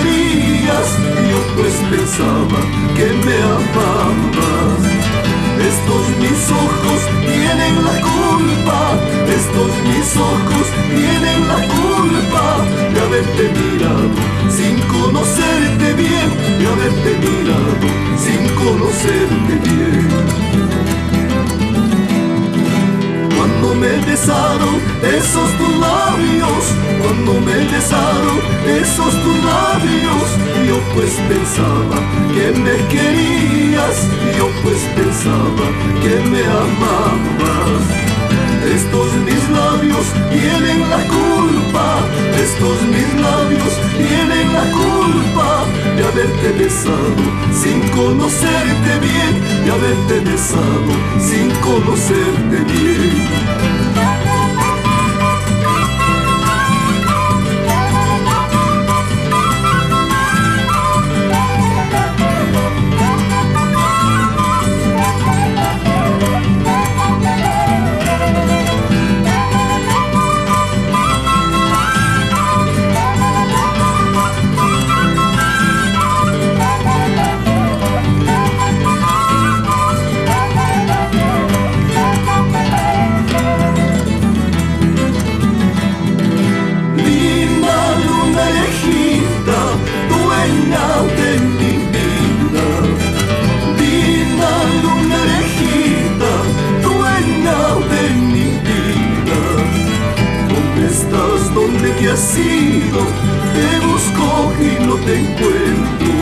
querías, yo pues pensaba que me amabas. Estos mis ojos tienen la culpa, estos mis ojos tienen la culpa de haberte mirado sin conocerte bien, de haberte mirado sin conocerte bien. Cuando me besaron esos tus labios, cuando me besaron esos tus labios, yo pues pensaba que me querías, yo pues pensaba que me amabas. Estos mis labios tienen la culpa, estos mis labios tienen la culpa de haberte besado sin conocerte bien, de haberte besado sin conocerte bien. ¿Dónde te has ido? Te busco y no te encuentro.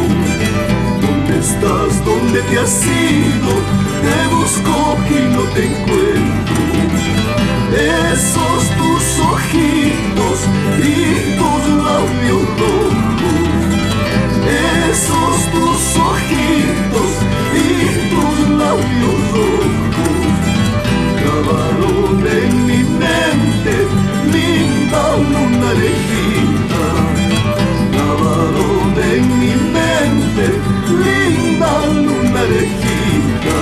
¿Dónde estás? ¿Dónde te has ido? Te busco y no te encuentro. Esos tus ojitos y tus labios rojos, esos tus ojitos y tus labios rojos grabaron en mi mente linda luna lejita, grabaron en mi mente linda luna lejita.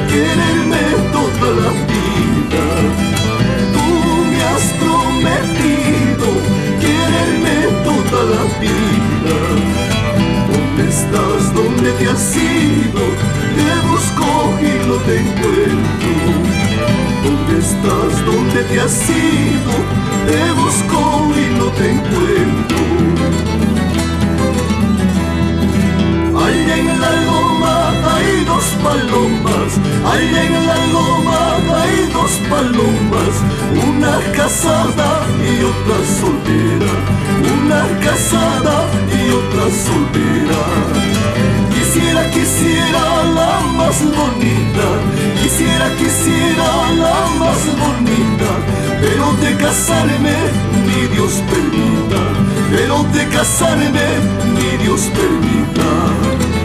Quererme toda la vida, tú me has prometido quererme toda la vida. ¿Dónde estás? ¿Dónde te has ido? Te busco y no te encuentro. ¿Dónde estás? ¿Dónde te has ido? Te busco y no te encuentro. Allá en la loma hay dos palomas, allá en la loma hay dos palomas, una casada y otra soltera, una casada y otra soltera. Quisiera la más bonita, quisiera la más bonita, pero de casarme ni Dios permita, pero de casarme ni Dios permita.